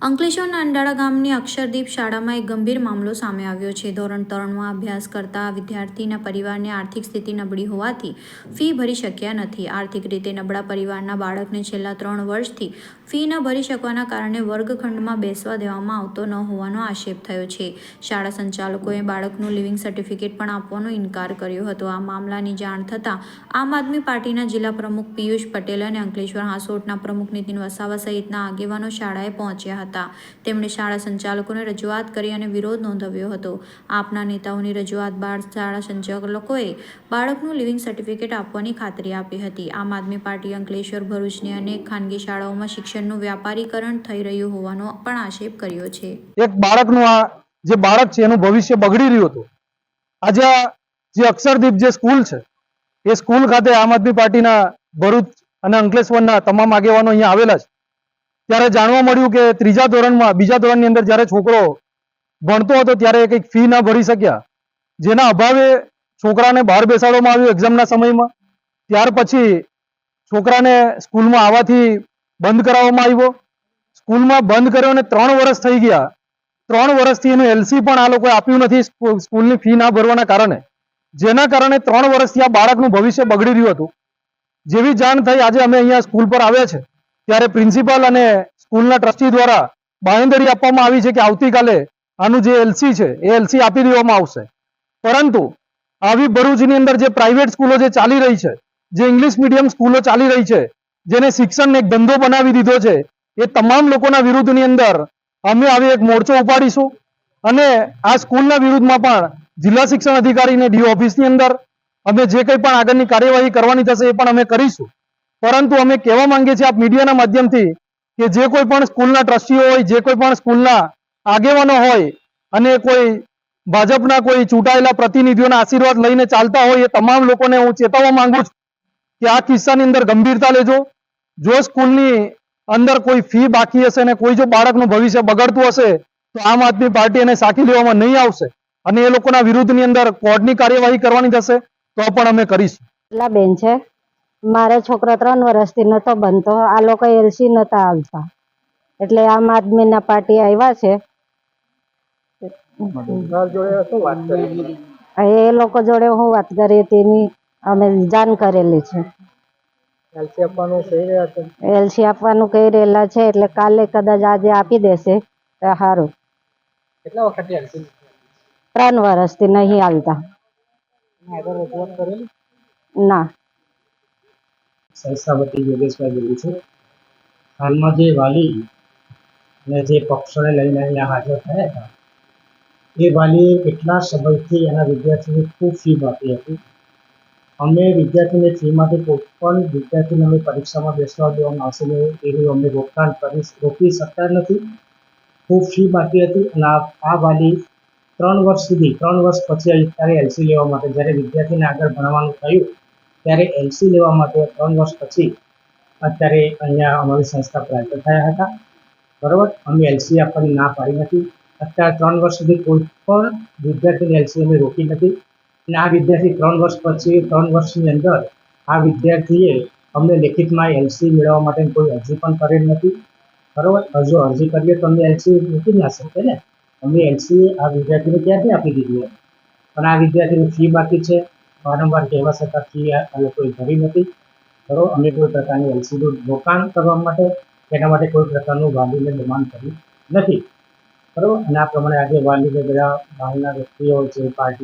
અંકલેશ્વર નાંદાળા ગામની અક્ષરદીપ શાળામાં એક ગંભીર મામલો સામે આવ્યો છે. ધોરણ 3માં અભ્યાસ કરતા વિદ્યાર્થીના પરિવારની આર્થિક સ્થિતિ નબળી હોવાથી ફી ભરી શક્યા નથી. આર્થિક રીતે નબળા પરિવારના બાળકને છેલ્લા 3 વર્ષથી ફી ન ભરી શકવાના કારણે વર્ગખંડમાં બેસવા દેવામાં આવતો ન હોવાનો આક્ષેપ થયો છે. શાળા સંચાલકોએ બાળકનું લિવિંગ સર્ટિફિકેટ પણ આપવાનો ઇનકાર કર્યો હતો. આ મામલાની જાણ થતાં આમ આદમી પાર્ટીના જિલ્લા પ્રમુખ પિયુષ પટેલ અને અંકલેશ્વર હાંસોટના પ્રમુખ નીતિન વસાવા સહિતના આગેવાનો શાળાએ પહોંચ્યા હતા. તેમણે શાળા સંચાલકોને રજૂઆત કરી અને વિરોધ નોંધાવ્યો હતો. આપના નેતાઓની રજૂઆત બાદ શાળા સંચાલકોએ બાળકનું લિવિંગ સર્ટિફિકેટ આપવાની ખાતરી આપી હતી. આમ આદમી પાર્ટી અંકલેશ્વર ભરૂચની અનેક ખાનગી શાળાઓમાં શિક્ષણનું વ્યાપારીકરણ થઈ રહ્યું હોવાનો પણ આક્ષેપ કર્યો છે. એક બાળકનું આ જે બાળક છે એનું ભવિષ્ય બગડી રહ્યું હતું. આજે જે અક્ષરદીપ જે સ્કૂલ છે એ સ્કૂલ ખાતે આમ આદમી પાર્ટીના ભરૂચ અને અંકલેશ્વરના તમામ આગેવાનો અહીંયા આવેલા છે. ત્યારે જાણવા મળ્યું કે ત્રીજા ધોરણમાં બીજા ધોરણની અંદર જ્યારે છોકરો ભણતો હતો ત્યારે કંઈક ફી ના ભરી શક્યા, જેના અભાવે છોકરાને બહાર બેસાડવામાં આવ્યું એક્ઝામના સમયમાં. ત્યાર પછી છોકરાને સ્કૂલમાં આવવાથી બંધ કરાવવામાં આવ્યો. સ્કૂલમાં બંધ કર્યો અને 3 વર્ષ થઈ ગયા. 3 વર્ષથી એનું એલસી પણ આ લોકોએ આપ્યું નથી સ્કૂલની ફી ના ભરવાના કારણે, જેના કારણે 3 વર્ષથી આ બાળકનું ભવિષ્ય બગડી રહ્યું હતું. જેવી જાણ થઈ આજે અમે અહીંયા સ્કૂલ પર આવ્યા છે ત્યારે પ્રિન્સિપાલ અને સ્કૂલના ટ્રસ્ટી દ્વારા બાંહેધરી આપવામાં આવી છે કે આવતીકાલે આનું જે એલસી છે એ એલસી આપી દેવામાં આવશે. પરંતુ આવી ભરૂચની અંદર જે પ્રાઇવેટ સ્કૂલો જે ચાલી રહી છે, જે ઇંગ્લિશ મીડિયમ સ્કૂલો ચાલી રહી છે, જેને શિક્ષણને એક ધંધો બનાવી દીધો છે, એ તમામ લોકોના વિરુદ્ધની અંદર અમે આવી એક મોરચો ઉપાડીશું અને આ સ્કૂલના વિરુદ્ધમાં પણ જિલ્લા શિક્ષણ અધિકારીને ડીઓ ઓફિસની અંદર અમે જે કંઈ પણ આગળની કાર્યવાહી કરવાની થશે એ પણ અમે કરીશું. પરંતુ અમે કહેવા માંગીએ છીએ આપ મીડિયાના માધ્યમથી કે જે કોઈ પણ સ્કૂલના ટ્રસ્ટીઓ હોય, જે કોઈ પણ સ્કૂલના આગેવાનો હોય અને કોઈ ભાજપના કોઈ ચૂંટાયેલા પ્રતિનિધિઓના આશીર્વાદ લઈને ચાલતા હોય એ તમામ લોકોને હું ચેતવવા માંગુ છું કે આ કિસ્સાની અંદર ગંભીરતા લેજો. જો સ્કૂલની અંદર કોઈ ફી બાકી હશે અને કોઈ જો બાળકનું ભવિષ્ય બગડતું હશે તો આમ આદમી પાર્ટી એને સાખી લેવામાં નહીં આવશે અને એ લોકોના વિરુદ્ધની અંદર કોર્ટની કાર્યવાહી કરવાની થશે તો પણ અમે કરીશું. બેન છે, મારો છોકરો 3 વર્ષથી નતો બનતો. આ લોકો એલસી નતા આવતા એટલે આમ આદમીના પાર્ટી આવ્યા છે. એ લોકો જોડે હું વાત કરી તેની અમે જાણ કરેલી છે. એલસી આપવાનું કહી રહેલા છે એટલે કાલે કદાચ આજે આપી દેશે તો સારું. કેટલા વખતથી એલસી 3 વર્ષથી નહીં આવતા. ના. સંસ્થા વતી યોગેશભાઈ બોલું છું. હાલમાં જે વાલી અને જે પક્ષોને લઈને અહીંયા હાજર થયા હતા એ વાલીએ કેટલા સમયથી એના વિદ્યાર્થીની ખૂબ ફી બાકી હતી. અમે વિદ્યાર્થીની ફીમાંથી કોઈ પણ વિદ્યાર્થીને અમે પરીક્ષામાં બેસવા દેવામાં આવશે નહીં એનું અમે રોકી શકતા નથી. ખૂબ ફી બાકી હતી અને આ વાલી 3 વર્ષ સુધી 3 વર્ષ પછી અત્યારે એલસી લેવા માટે જ્યારે વિદ્યાર્થીને આગળ ભણવાનું થયું ત્યારે એલસી લેવા માટે 3 વર્ષ પછી અત્યારે અહીંયા અમારી સંસ્થા પ્રાપ્ત થયા હતા. બરાબર, અમે એલસી આપવાની ના પાડી નથી. અત્યારે 3 વર્ષ સુધી કોઈ પણ વિદ્યાર્થીની એલસી અમે રોકી નથી અને આ વિદ્યાર્થી 3 વર્ષ પછી 3 વર્ષની અંદર આ વિદ્યાર્થીએ અમને લેખિતમાં એલસી મેળવવા માટે કોઈ અરજી પણ કરેલ નથી. બરાબર, હજુ અરજી કરીએ તો અમને એલસી મૂકી ના શકે ને. અમે એલસી આ વિદ્યાર્થીને ક્યાંથી આપી દીધી પણ આ વિદ્યાર્થીની ફી બાકી છે. વારંવાર કહેવા છતાં ફી આ લોકોએ ભરી નથી. બરાબર, અમે કોઈ પ્રકારની એલસીનું રોકાણ કરવા માટે એના માટે કોઈ પ્રકારનું વાલીને દબાણ કર્યું નથી. બરાબર, અને આ પ્રમાણે આજે વાલીને બધા બહારના વ્યક્તિઓ જે પાર્ટી